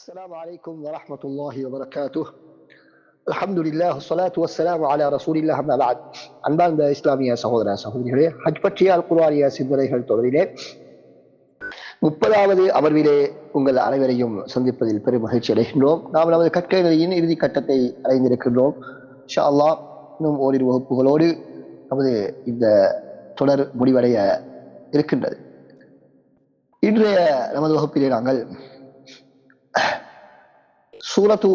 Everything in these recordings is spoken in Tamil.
السلام عليكم ورحمة الله وبركاته. الحمد لله والصلاة والسلام على رسول الله أما بعد. அன்பார்ந்த இஸ்லாமிய சகோதர சகோதரிகளே, ஹஜ் பற்றிய அல் குர்ஆனிய சிந்தனைகள் தொடரிலே 30வது அமர்விலே உங்கள் அனைவரையும் சந்திப்பதில் பெரும் மகிழ்ச்சி அடைகின்றோம். நாம் நமது கற்கை நிலையின் இறுதி கட்டத்தை அடைந்திருக்கின்றோம். இன்ஷா அல்லாஹ் இன்னும் ஓரிரு வகுப்புகளோடு நமது இந்த தொடர் முடிவடைய இருக்கின்றது. இன்றைய நமது வகுப்பிலே நாங்கள் சூரத்து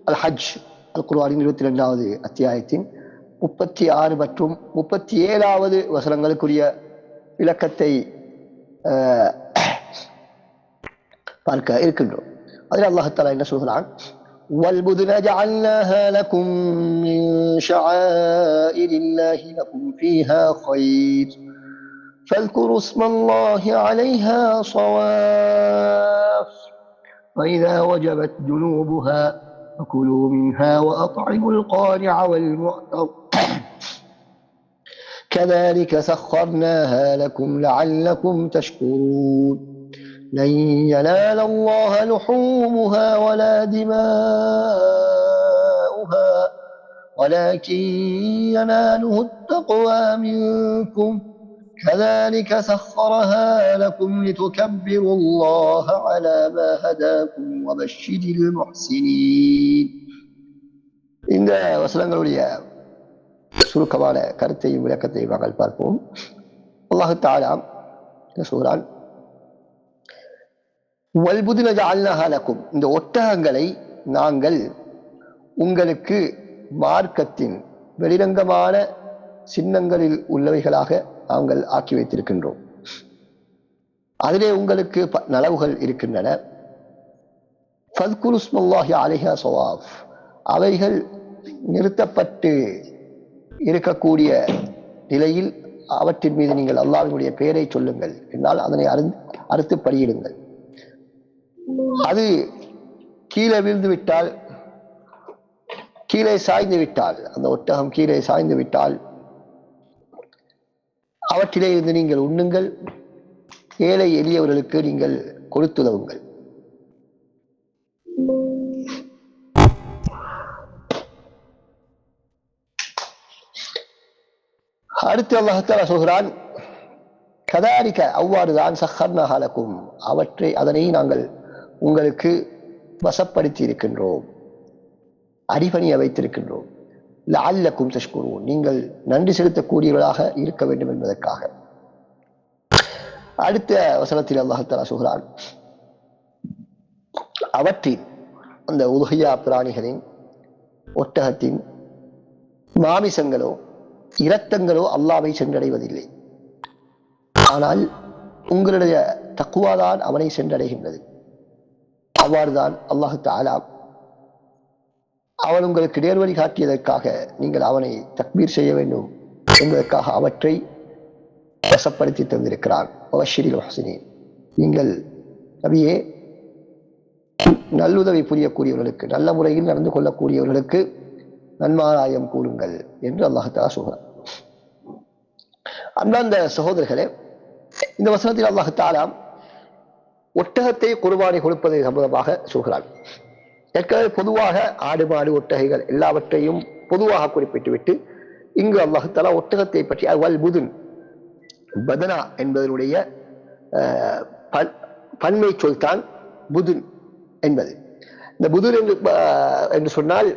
அல் ஹஜ் அல் குர்ஆனின் 22வது அத்தியாயத்தின் 36 மற்றும் 37வது வசனங்களுக்குரிய விளக்கத்தை பார்க்க இருக்கின்றோம். அதில் அல்லாஹ் தஆலா என்ன சொல்கிறான்? وَالْبُدْنَ جَعَلْنَاهَا لَكُمْ مِنْ شَعَائِرِ اللَّهِ لَكُمْ فِيهَا خَيْرٌ فَاذْكُرُوا اسْمَ اللَّهِ عَلَيْهَا صَوَافَّ فَإِذَا وَجَبَتْ جُنُوبُهَا فَكُلُوا مِنْهَا وَأَطْعِمُوا الْقَانِعَ وَالْمُعْتَرَّ كَذَلِكَ سَخَّرْنَاهَا لَكُمْ لَعَلَّكُمْ تَشْكُرُونَ لَنْ يَنَالَ اللَّهَ لُحُومُهَا وَلَا دِمَاؤُهَا وَلَكِنْ يَنَالُهُ التَّقْوَى مِنْكُمْ كَذَلِكَ سَخَّرَهَا لَكُمْ لِتُكَبِّرُوا اللَّهَ عَلَى مَا هَدَاكُمْ وَبَشِّرِ الْمُحْسِنِينَ. இந்த வசனங்களுடைய சுருக்கமான கருத்தையும் விளக்கத்தையும் நாங்கள் பார்ப்போம். அல்லாஹ் தஆலா என்ன சொல்கிறான்? வல்புத்ன ஜஅல்னாஹா லக்கும், இந்த ஒட்டகங்களை நாங்கள் உங்களுக்கு மார்க்கத்தின் வெளிரங்கமான சின்னங்களில் உள்ளவைகளாக நாங்கள் ஆக்கி வைத்திருக்கின்றோம். அதிலே உங்களுக்கு நலவுகள் இருக்கின்றன. ஃபத்குரு இஸ்மல்லாஹி அலைஹா ஸவாஃப், அவைகள் நிறுத்தப்பட்டு இருக்கக்கூடிய நிலையில் அவற்றின் மீது நீங்கள் அல்லாஹ்வினுடைய பெயரை சொல்லுங்கள் என்றால் அதனை அறுத்து பலியிடுங்கள். அது கீழே விழுந்து விட்டால், கீழே சாய்ந்து விட்டால், அந்த ஒட்டகம் கீழே சாய்ந்து விட்டால் அவற்றிலே இருந்து நீங்கள் உண்ணுங்கள், ஏழை எளியவர்களுக்கு நீங்கள் கொடுத்துதவுங்கள். அடுத்து அல்லாஹ் தஆலா சொல்கிறான், கதாரிக, அவ்வாறுதான் சஹர்னாஹா லக்கும், அதனை நாங்கள் உங்களுக்கு வசப்படுத்தி இருக்கின்றோம், அடிபணிய வைத்திருக்கின்றோம். லஅல்லக்கும் தஷ்குரூன், நீங்கள் நன்றி செலுத்தக்கூடியவர்களாக இருக்க வேண்டும் என்பதற்காக. அடுத்த வசனத்தில் அல்லாஹ் தஆலா சொல்கிறான், அவற்றின் அந்த உதுஹியா பிராணிகளின் ஒட்டகத்தின் மாமிசங்களோ இரத்தங்களோ அல்லாஹ்வை சென்றடைவதில்லை, ஆனால் உங்களுடைய தக்வாதான் அவனை சென்றடைகின்றது. அவ்வாறுதான் அல்லாஹ் தஆலா அவன் உங்களுக்கு நேர்வழி காட்டியதற்காக நீங்கள் அவனை தக்பீர் செய்ய வேண்டும் என்பதற்காக அவற்றை வசப்படுத்தி தந்திருக்கிறான். வபஷ்ஷிரில் முஹ்ஸினீன், நீங்கள் நபியே நல்லுதவி புரியக்கூடியவர்களுக்கு, நல்ல முறையில் நடந்து கொள்ளக்கூடியவர்களுக்கு நன்மாராயம் கூறுங்கள் என்று அல்லாஹ் தஆலா சொல்கிறான். அன்பார்ந்த சகோதரர்களே, இந்த வசனத்தில் அல்லாஹ் தஆலா ஒட்டகத்தை குர்பானி கொடுப்பது சம்பந்தமாக சொல்கிறான். ஏற்கனவே பொதுவாக ஆடு மாடு ஒட்டகைகள் எல்லாவற்றையும் பொதுவாக குறிப்பிட்டுவிட்டு இங்கு அல்லாஹ் தஆலா ஒட்டகத்தை பற்றி வல் புதுன், பதனா என்பதனுடைய பன்மை சொல்தான் புதுன் என்பது. இந்த புதுன் என்று சொன்னால்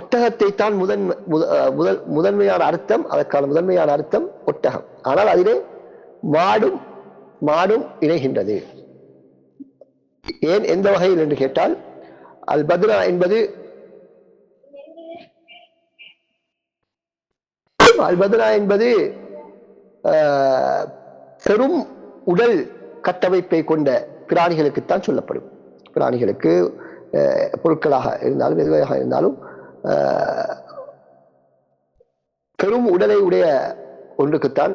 ஒட்டகத்தை தான் முதன்மையான அர்த்தம், அதற்கான முதன்மையான அர்த்தம் ஒட்டகம். ஆனால் அதிலே மாடும் இணைகின்றது. ஏன், எந்த வகையில் என்று கேட்டால், அல் பத்னா என்பது பெரும் உடல் கட்டமைப்பை கொண்ட பிராணிகளுக்குத்தான் சொல்லப்படும். பிராணிகளுக்கு பொருட்களாக இருந்தாலும் எதுவாக இருந்தாலும் பெரும் உடலை உடைய ஒன்றுக்குத்தான்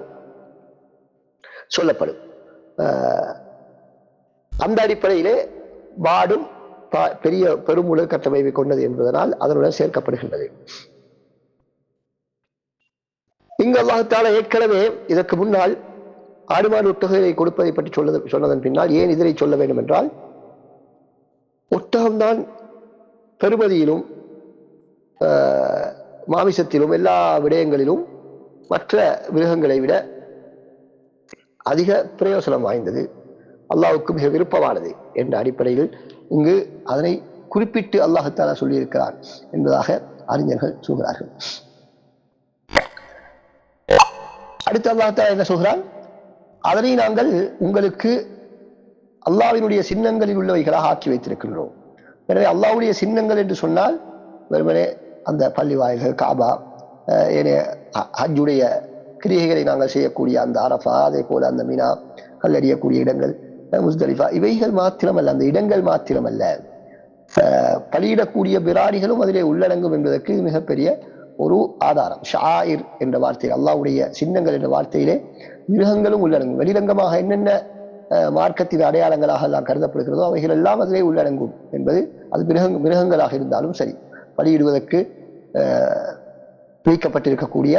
சொல்லப்படும். அந்த அடிப்படையிலே மாடும் பெரும் உடல் கட்டமைப்பை கொண்டது என்பதனால் அதனுடன் சேர்க்கப்படுகின்றது. இங்கு அல்லாஹ் தஆலா ஏற்கனவே இதற்கு முன்னால் ஆடு மாடு ஒட்டகைகளை கொடுப்பதை பற்றி சொன்னதன் பின்னால் ஏன் இதனை சொல்ல வேண்டும் என்றால், ஒட்டகம்தான் பெருமதியிலும் மாமிசத்திலும் எல்லா விடயங்களிலும் மற்ற மிருகங்களை விட அதிக பிரயோசனம் வாய்ந்தது, அல்லாஹ்வுக்கு மிக விருப்பமானது என்ற அடிப்படையில் இங்கு அதனை குறிப்பிட்டு அல்லாஹ் சொல்லியிருக்கிறார் என்பதாக அறிஞர்கள் சொல்கிறார்கள். அடுத்து அல்லாஹ் என்ன சொல்கிறான், அதனை நாங்கள் உங்களுக்கு அல்லாஹ்வினுடைய சின்னங்களில் உள்ளவைகளாக ஆக்கி வைத்திருக்கின்றோம். எனவே அல்லாஹ்வுடைய சின்னங்கள் என்று சொன்னால் வெறுமனே அந்த பள்ளி வாயில்கள், காபா, ஹஜ்ஜுடைய கிரியைகளை நாங்கள் செய்யக்கூடிய அந்த அரஃபா, அதே போல அந்த மினா, கல்லறியக்கூடிய இடங்கள், முஸ்தலிஃபா, இவைகள் மாத்திரமல்ல, அந்த இடங்கள் மாத்திரமல்ல, பலியிடக்கூடிய பிராணிகளும் அதிலே உள்ளடங்கும் என்பதற்கு மிகப்பெரிய ஒரு ஆதாரம். ஷாயிர் என்ற வார்த்தையில், அல்லாஹ்வுடைய சின்னங்கள் என்ற வார்த்தையிலே மிருகங்களும் உள்ளடங்கும். வெளிரங்கமாக என்னென்ன மார்க்கத்தின் அடையாளங்களாக எல்லாம் கருதப்படுகிறதோ அவைகள் எல்லாம் அதிலே உள்ளடங்கும் என்பது, அது மிருகங்களாக இருந்தாலும் சரி, பலியிடுவதற்கு பிரிக்கப்பட்டிருக்கக்கூடிய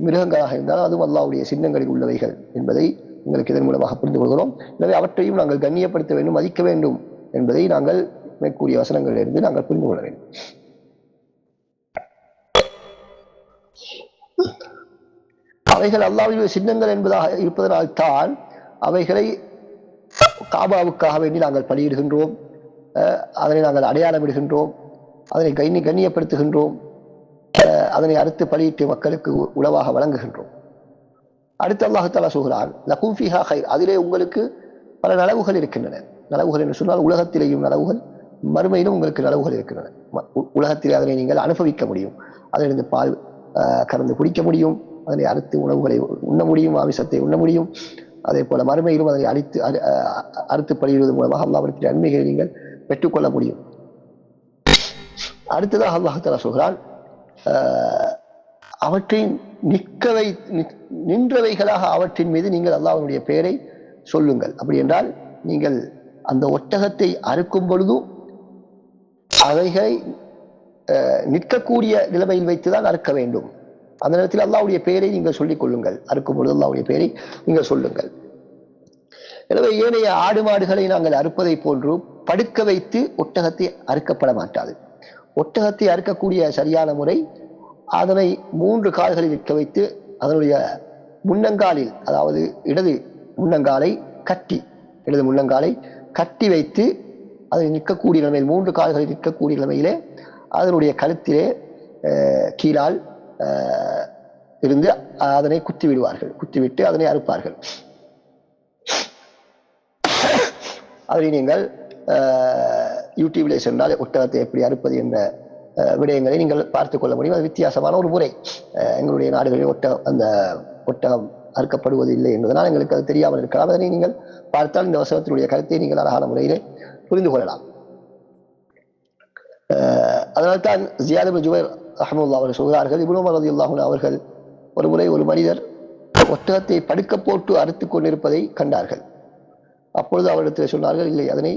மிருகங்களாக இருந்தாலும் அதுவும் அல்லாஹ்வுடைய சின்னங்களில் உள்ளவைகள் என்பதை எங்களுக்கு இதன் மூலமாக புரிந்து கொள்கிறோம். எனவே அவற்றையும் நாங்கள் கண்ணியப்படுத்த வேண்டும், மதிக்க வேண்டும் என்பதை நாங்கள் மேற்கூறிய வசனங்களிலிருந்து நாங்கள் புரிந்து கொள்ள வேண்டும். அவைகள் அல்லாஹ்வுடைய சின்னங்கள் என்பதாக இருப்பதனால் தான் அவைகளை காபாவுக்காக வேண்டி நாங்கள் பலியிடுகின்றோம், அதனை நாங்கள் அடையாளமிடுகின்றோம், அதனை கண்ணியப்படுத்துகின்றோம், அதனை அறுத்து பலியிட்டு மக்களுக்கு உணவாக வழங்குகின்றோம். அடுத்து அல்லாஹ் தஆலா சொல்கிறான், லகும் ஃபீஹா கைர், அதிலே உங்களுக்கு பல நலவுகள் இருக்கின்றன. நலவுகள் என்று சொன்னால் உலகத்திலேயும் நலவுகள், மறுமையிலும் உங்களுக்கு நலவுகள் இருக்கின்றன. உலகத்திலே அதனை நீங்கள் அனுபவிக்க முடியும், அதிலிருந்து பால் கறந்து குடிக்க முடியும், அதனை அறுத்து உணவுகளை உண்ண முடியும், ஆமிசத்தை உண்ண முடியும். அதே போல மறுமையிலும் அதனை அறுத்து பலியிடுவது மூலமாக அல்லாஹ்விடத்தில் நன்மைகளை நீங்கள் பெற்றுக்கொள்ள முடியும். அடுத்ததாக அல்லாஹ் தஆலா சொல்கிறான், அவற்றை நின்றவைகளாக அவற்றின் மீது நீங்கள் அல்லாஹ்வுடைய பெயரை சொல்லுங்கள். அப்படி என்றால் நீங்கள் அந்த ஒட்டகத்தை அறுக்கும் பொழுதும் அவைகளை நிற்கக்கூடிய நிலைமையில் வைத்துதான் அறுக்க வேண்டும். அந்த நேரத்தில் அல்லாஹ்வுடைய பெயரை நீங்கள் சொல்லிக் கொள்ளுங்கள், அறுக்கும் பொழுது அல்லாஹ்வுடைய பெயரை நீங்கள் சொல்லுங்கள். எனவே ஏனைய ஆடு மாடுகளை நாங்கள் அறுப்பதை போன்று படுக்க வைத்து ஒட்டகத்தை அறுக்கப்பட மாட்டாது. ஒட்டகத்தை அறுக்கக்கூடிய சரியான முறை, அதனை 3 கால்களில் நிற்க வைத்து அதனுடைய முன்னங்காலில், அதாவது இடது முன்னங்காலை கட்டி வைத்து அதை நிற்கக்கூடிய நிலைமையில், 3 கால்களில் நிற்கக்கூடிய நிலைமையிலே அதனுடைய கழுத்திலே கீழால் இருந்து அதனை குத்திவிடுவார்கள். குத்திவிட்டு அதனை அறுப்பார்கள். அதனை நீங்கள் யூடியூபிலே சென்றால் ஒட்டகத்தை எப்படி அறுப்பது என்ற விடயங்களை நீங்கள் பார்த்துக் கொள்ள முடியும். அது வித்தியாசமான ஒரு முறை. எங்களுடைய நாடுகளில் ஒட்டகம் அறுக்கப்படுவது இல்லை என்பதனால் எங்களுக்கு அது தெரியாமல் இருக்கலாம். அதனை நீங்கள் பார்த்தால் இந்த வசனத்தினுடைய கருத்தை நீங்கள் அழகான முறையிலே புரிந்து கொள்ளலாம். அதனால்தான் ஜியாத் இப்னு ஜுபைர் ரஹ்மத்துல்லாஹி அவர்கள் சொல்கிறார்கள், இப்னு உமர் ரலியல்லாஹு அன்ஹு அவர்கள் ஒரு முறை ஒரு மனிதர் ஒட்டகத்தை படுக்க போட்டு அறுத்துக் கொண்டிருப்பதை கண்டார்கள். அப்பொழுது அவரிடத்தில் சொன்னார்கள், இல்லை, அதனை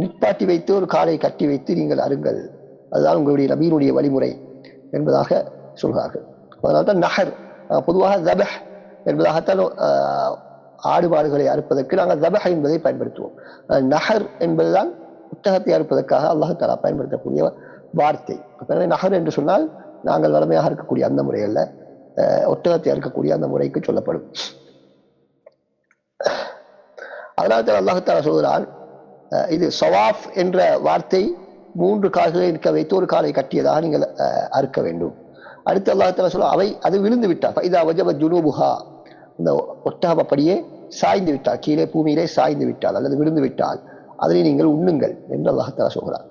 நிற்பாட்டி வைத்து ஒரு காலை கட்டி வைத்து நீங்கள் அருங்கள், அதுதான் உங்களுடைய நபியினுடைய வழிமுறை என்பதாக சொல்கிறார்கள். அதனால்தான் நஹர், பொதுவாக தபஹ் என்பதாகத்தான் ஆடு மாடுகளை அறுப்பதற்கு நாங்கள் தபஹ் என்பதை பயன்படுத்துவோம். நஹர் என்பதுதான் ஒட்டகத்தை அறுப்பதற்காக அல்லாஹ் தஆலா பயன்படுத்தக்கூடிய வார்த்தை. நஹர் என்று சொன்னால் நாங்கள் வளமையாக இருக்கக்கூடிய அந்த முறை அல்ல, ஒட்டகத்தை அறுக்கக்கூடிய அந்த முறைக்கு சொல்லப்படும். அதனால தான் அல்லாஹ் தஆலா சொல்கிறான், இது சவாஃப் என்ற வார்த்தை 3 கால்களை நிற்க வைத்து ஒரு காலை கட்டியதாக நீங்கள் அறுக்க வேண்டும். அடுத்து அல்லாஹ் தஆலா சொல்ல, அது விழுந்து விட்டால், ஃபைதா வஜபத் ஜுனூபுஹா, இந்த ஒட்டகம் அப்படியே சாய்ந்து விட்டால், கீழே பூமியிலே சாய்ந்து விட்டால் அல்லது விழுந்து விட்டால் அதனை நீங்கள் உண்ணுங்கள் என்று அல்லாஹ் தஆலா சொல்கிறார்.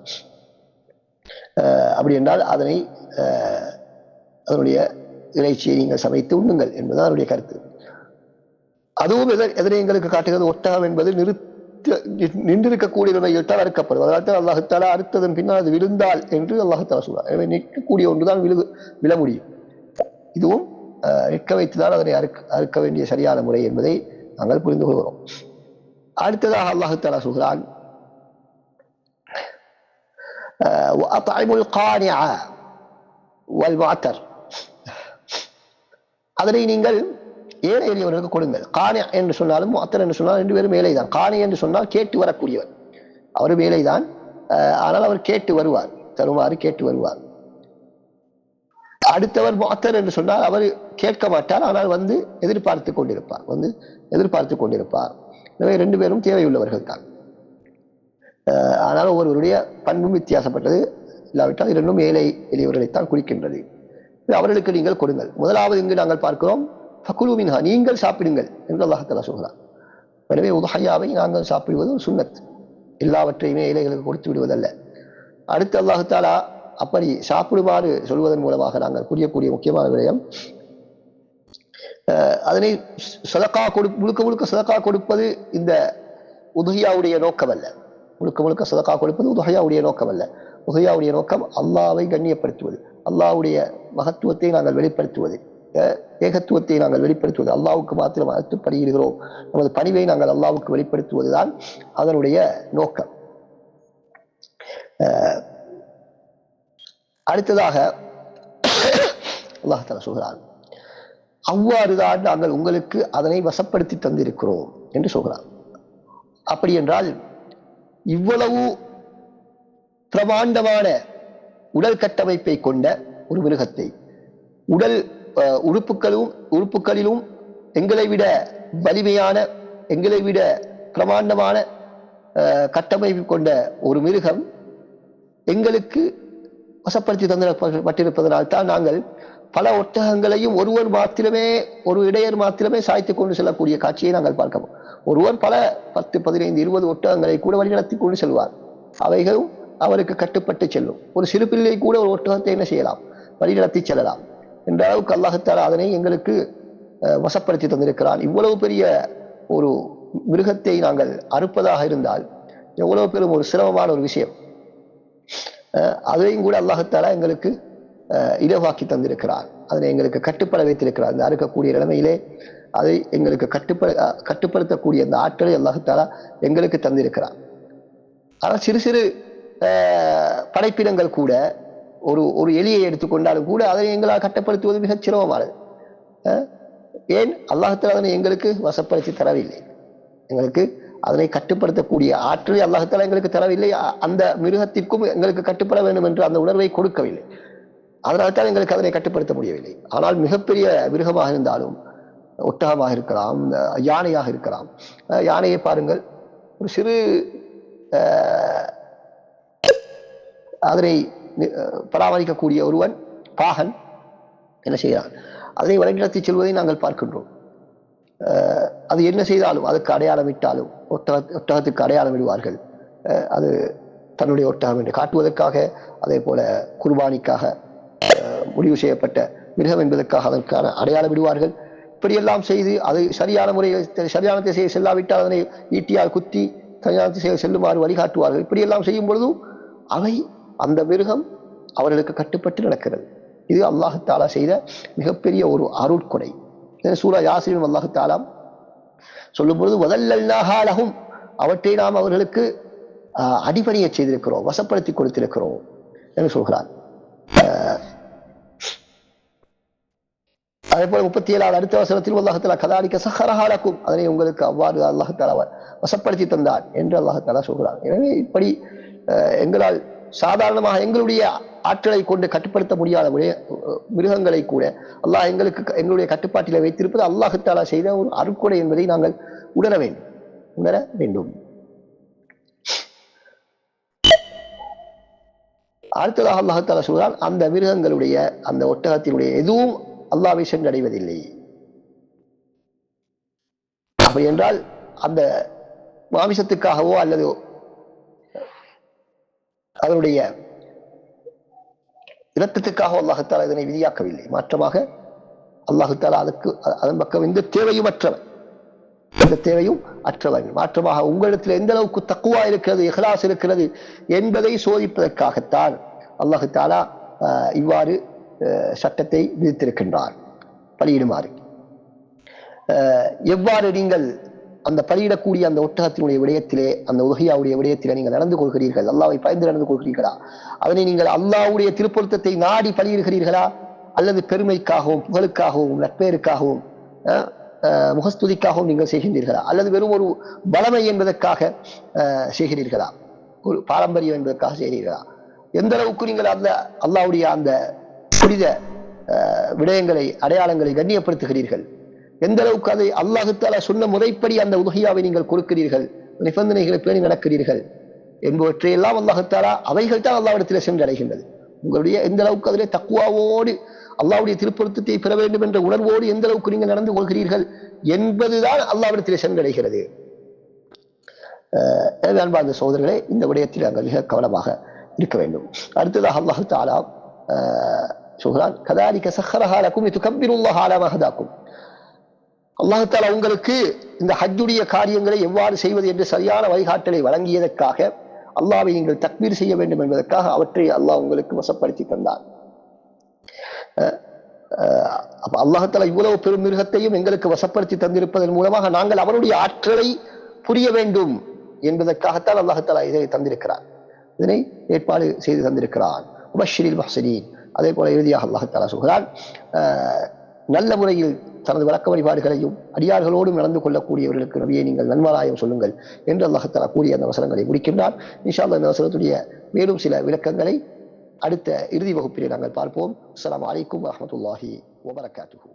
அப்படி என்றால் அதனுடைய இறைச்சியை நீங்கள் சமைத்து உண்ணுங்கள் என்பதுதான் அதனுடைய கருத்து. அதுவும் எதனை எங்களுக்கு காட்டுகிறது, ஒட்டகம் என்பது நின்றிருக்கக்கூடிய நிலையில் அறுக்கப்படும். அதனால் அல்லாஹ் தஆலா அறுத்ததன் பின்னால் அது விழுந்தால் என்று அல்லாஹ் தஆலா சொல்றார். எனவே நிற்கக்கூடிய ஒன்றுதான் விழ முடியும். இதுவும் நிற்க வைத்துதான் அதனை அறுக்க வேண்டிய சரியான முறை என்பதை நாங்கள் புரிந்து கொள்கிறோம். அடுத்ததாக அல்லாஹ் தஆலா சொல்கிறான், அதனை நீங்கள் ஏழை எளியவர்களுக்கு கொடுங்கள். காணி என்று சொன்னாலும் முஅத்தர் என்று சொன்னால் 2 பேரும் மேலைதான். காணி என்று சொன்னால் கேட்டு வரக்கூடியவர், அவர் மேலைதான். ஆனால் அவர் கேட்டு வருவார், தருமாறு கேட்டு வருவார். அடுத்தவர் முஅத்தர் என்று சொன்னால் அவர் கேட்க மாட்டார், ஆனால் வந்து எதிர்பார்த்து கொண்டிருப்பார். எனவே 2 பேரும் தேவையுள்ளவர்கள் தான். ஆனால் ஒருவருடைய பண்பும் வித்தியாசப்பட்டது. இல்லாவிட்டால் 2ம் ஏழை எளியவர்களைத்தான் குறிக்கின்றது. அவர்களுக்கு நீங்கள் கொடுங்கள். முதலாவது இங்கு நாங்கள் பார்க்கிறோம், ஃபகுலு மின்ஹா, நீங்கள் சாப்பிடுங்கள் என்று அல்லாஹ் தஆலா சொல்கிறார். எனவே உதுஹையாவை நாங்கள் சாப்பிடுவது ஒரு சுன்னத், எல்லாவற்றையுமே ஏழைகளுக்கு கொடுத்து விடுவதல்ல. அடுத்து அல்லாஹ் தஆலா அப்படி சாப்பிடுமாறு சொல்வதன் மூலமாக நாங்கள் புரியக்கூடிய முக்கியமான விடயம், அதனை சதகா முழுக்க சதகா கொடுப்பது இந்த உதுஹியாவுடைய நோக்கம் அல்ல. முழுக்க சதகா கொடுப்பது உதுஹியாவுடைய நோக்கம் அல்ல. உதுஹியாவுடைய நோக்கம் அல்லாஹ்வை கண்ணியப்படுத்துவது, அல்லாஹ்வுடைய மகத்துவத்தை நாங்கள் வெளிப்படுத்துவது, ஏகத்துவத்தை நாங்கள் வெளிப்படுத்துவது, அல்லாஹ்வுக்கு மாத்திரம் அத்துப்படுகிறோம், நமது பணிவை நாங்கள் அல்லாஹ்வுக்கு வெளிப்படுத்துவதுதான் அதனுடைய நோக்கம். அடுத்ததாக அல்லாஹ் தஆலா சொல்கிறான், அவ்வாறுதான் நாங்கள் உங்களுக்கு அதனை வசப்படுத்தி தந்திருக்கிறோம் என்று சொல்கிறான். அப்படி என்றால் இவ்வளவு பிரமாண்டமான உடல் கட்டமைப்பை கொண்ட ஒரு மிருகத்தை, உடல் உறுப்புகளிலும் எங்களை விட வலிமையான, எங்களை விட பிரமாண்டமான கட்டமைப்பு கொண்ட ஒரு மிருகம் எங்களுக்கு வசப்படுத்தி தந்திருப்பதனால் தான் நாங்கள் பல ஒட்டகங்களையும் ஒரு இடையர் மாத்திரமே சாய்த்துக் கொண்டு செல்லக்கூடிய காட்சியை நாங்கள் பார்க்கிறோம். ஒருவர் பல 10, 15, 20 ஒட்டகங்களை கூட வழிநடத்தி கொண்டு செல்வார். அவைகளும் அவருக்கு கட்டுப்பட்டு செல்லும். ஒரு சிறு பிள்ளை கூட ஒரு ஒட்டகத்தை என்ன செய்யலாம், வழிநடத்தி செல்லலாம் என்ற அளவுக்கு அல்லாஹ் தஆலா அதனை எங்களுக்கு வசப்படுத்தி தந்திருக்கிறான். இவ்வளவு பெரிய ஒரு மிருகத்தை நாங்கள் அறுப்பதாக இருந்தால் எவ்வளவு பெரும் ஒரு சிரமமான ஒரு விஷயம். அதையும் கூட அல்லாஹ் தஆலா எங்களுக்கு இலவாக்கி தந்திருக்கிறார். அதனை எங்களுக்கு கட்டுப்பட வைத்திருக்கிறார். இந்த அறுக்கக்கூடிய நிலைமையிலே அதை எங்களுக்கு கட்டுப்படுத்தக்கூடிய அந்த ஆற்றலை அல்லாஹ் தஆலா எங்களுக்கு தந்திருக்கிறார். ஆனால் சிறு சிறு படைப்பினங்கள் கூட, ஒரு எலியை எடுத்துக்கொண்டாலும் கூட அதை எங்களால் கட்டுப்படுத்துவது மிகச் சிரமமானது. ஏன் அல்லாஹ் தஆலா அதனை எங்களுக்கு வசப்படுத்தி தரவில்லை, எங்களுக்கு அதனை கட்டுப்படுத்தக்கூடிய ஆற்றலை அல்லாஹ் தஆலா எங்களுக்கு தரவில்லை. அந்த மிருகத்திற்கும் எங்களுக்கு கட்டுப்பட வேண்டும் என்று அந்த உணர்வை கொடுக்கவில்லை. அதனால்தான் எங்களுக்கு அதனை கட்டுப்படுத்த முடியவில்லை. ஆனால் மிகப்பெரிய மிருகமாக இருந்தாலும், ஒட்டகமாக இருக்கலாம், யானையாக இருக்கலாம். யானையை பாருங்கள், ஒரு சிறு அதனை பராமரிக்கக்கூடிய ஒருவன், பாகன் என்ன செய்கிறான், அதனை வழிநடத்தி செல்வதை நாங்கள் பார்க்கின்றோம். அது என்ன செய்தாலும், அதுக்கு அடையாளம் இட்டாலும், ஒட்டகத்துக்கு அடையாளம் விடுவார்கள். அது தன்னுடைய ஒட்டகம் என்று காட்டுவதற்காக, அதே போல குர்பானிக்காக முடிவு செய்யப்பட்ட மிருகம் என்பதற்காக அதற்கான அடையாளம் விடுவார்கள். இப்படியெல்லாம் செய்து அது சரியான திசையை செல்லாவிட்டால் அதனை ஈட்டியால் குத்தி சரியான திசையை செல்லுமாறு வழிகாட்டுவார்கள். இப்படியெல்லாம் செய்யும் பொழுதும் அவை, அந்த மிருகம் அவர்களுக்கு கட்டுப்பட்டு நடக்கிறது. இது அல்லாஹ் தஆலா செய்த மிகப்பெரிய ஒரு அருட்கொடை. சூரா யாசீன் அல்லாஹ் தஆலா சொல்லும் பொழுது வதல்லல்னாஹா லஹும், அவற்றை நாம் அவர்களுக்கு அடிபணிய செய்திருக்கிறோம், வசப்படுத்தி கொடுத்திருக்கிறோம் என்று சொல்கிறார். அதே போல 37 அடுத்த வசனத்தில் அல்லாஹ் தஆலா கதாலிக ஸஹரஹா லக்கும், அதனை உங்களுக்கு அவ்வாறு அல்லாஹ் தஆலா வசப்படுத்தி தந்தார் என்று அல்லாஹ் தஆலா சொல்கிறார். எனவே இப்படி எங்களால் சாதாரணமாக எங்களுடைய ஆற்றலை கொண்டு கட்டுப்படுத்த முடியாத மிருகங்களை கூட அல்லாஹ் எங்களுடைய கட்டுப்பாட்டில் வைத்திருப்பது அல்லாஹ் தஆலா செய்த ஒரு அருட்கொடை என்பதை நாங்கள் உணர வேண்டும். அடுத்ததாக அல்லாஹ் தஆலா சொல்கிறான், அந்த மிருகங்களுடைய, அந்த ஒட்டகத்தினுடைய எதுவும் அல்லாஹ்வை சென்றடைவதில்லை. அப்படி என்றால் அந்த மாமிசத்துக்காகவோ அல்லது அதனுடைய இரத்தத்துக்காக அல்லாஹ் தஆலா இதனை விதியாக்கவில்லை. மாற்றமாக அல்லாஹ் தஆலா அதன் பக்கம் எந்த தேவையும் அற்றவன். மாற்றமாக உங்களிடத்தில் எந்த அளவுக்கு தக்வா இருக்கிறது, இஹ்லாஸ் இருக்கிறது என்பதை சோதிப்பதற்காகத்தான் அல்லாஹ் தஆலா இவ்வாறு சட்டத்தை விதித்திருக்கின்றார், பலியிடுமாறு. எவ்வாறு நீங்கள் அந்த பலியிடக்கூடிய அந்த ஒட்டகத்தினுடைய விடயத்திலே, அந்த உஹியாவுடைய விடயத்திலே நீங்கள் நடந்து கொள்கிறீர்கள், அல்லாஹ்வை பயந்து நடந்து கொள்கிறீர்களா? அதனை நீங்கள் அல்லாஹ்வுடைய திருப்பொருத்தத்தை நாடி பலியிடுகிறீர்களா, அல்லது பெருமைக்காகவும் புகழுக்காகவும் நட்பேருக்காகவும் முகஸ்துதிக்காகவும் நீங்கள் செய்கின்றீர்களா, அல்லது வெறும் ஒரு பலமை என்பதற்காக செய்கிறீர்களா? ஒரு பாரம்பரியம் என்பதற்காக செய்கிறீர்களா? எந்த அளவுக்கு நீங்கள் அந்த அல்லாஹ்வுடைய அந்த புனித விடயங்களை அடையாளங்களை கண்ணியப்படுத்துகிறீர்கள், எந்த அளவுக்கு அதை அல்லாஹ் தஆலா சொன்ன முறைப்படி அந்த உதுஹியாவை நீங்கள் கொடுக்கிறீர்கள், நிபந்தனைகளை பேணி நடக்கிறீர்கள் என்பவற்றையெல்லாம் அல்லாஹ் தஆலா அவைகள் தான் அல்லாஹ்விடத்தில் சென்றடைகின்றது. உங்களுடைய எந்த அளவுக்கு அதிலே தக்குவாவோடு அல்லாஹ்வுடைய திருப்பொருத்தத்தை பெற வேண்டும் என்ற உணர்வோடு எந்த அளவுக்கு நீங்கள் நடந்து கொள்கிறீர்கள் என்பதுதான் அல்லாஹ்விடத்தில் சென்றடைகிறது. அன்பார்ந்த சகோதரர்களே, இந்த விடயத்தில் நாங்கள் மிக கவனமாக இருக்க வேண்டும். அடுத்ததாக அல்லாஹ் தஆலா சொல்கிறான், கதாலிக சஹ்ஹரஹா லகும் லிதுகப்பிருல்லாஹ அலா மா ஹதாக்கும். அல்லாஹ் தஆலா உங்களுக்கு இந்த ஹஜ்ஜுடைய காரியங்களை எவ்வாறு செய்வது என்று சரியான வழிகாட்டலை வழங்கியதற்காக, அல்லாஹ்வை நீங்கள் தக்பீர் செய்ய வேண்டும் என்பதற்காக அவற்றை அல்லாஹ் உங்களுக்கு வசப்படுத்தி தந்தார். அப்ப அல்லாஹ் தஆலா இவ்வளவு பெரும் மிருகத்தையும் எங்களுக்கு வசப்படுத்தி தந்திருப்பதன் மூலமாக நாங்கள் அவருடைய ஆற்றலை புரிய வேண்டும் என்பதற்காகத்தான் அல்லாஹ் தஆலா இதை தந்திருக்கிறார். இதனை ஏற்பாடு செய்து தந்திருக்கிறான். முபஷ்ஷிரில் முஹ்ஸினீன். அதே போல இறுதியாக அல்லாஹ் தஆலா சொல்கிறான், நல்ல முறையில் தனது வழக்க வழிபாடுகளையும் அடியார்களோடும் நடந்து கொள்ளக்கூடியவர்களுக்கு நபியை நீங்கள் நன்மாராயம் சொல்லுங்கள் என்று அல்லாஹ் தஆலா கூறிய அந்த வசனங்களை முடிக்கின்றார். இன்ஷா அல்லாஹ் இந்த வசனத்துடைய மேலும் சில விளக்கங்களை அடுத்த இறுதி வகுப்பிலே நாங்கள் பார்ப்போம். அஸ்ஸலாமு அலைக்கும் வரஹ்மத்துல்லாஹி வபரகாத்துஹு.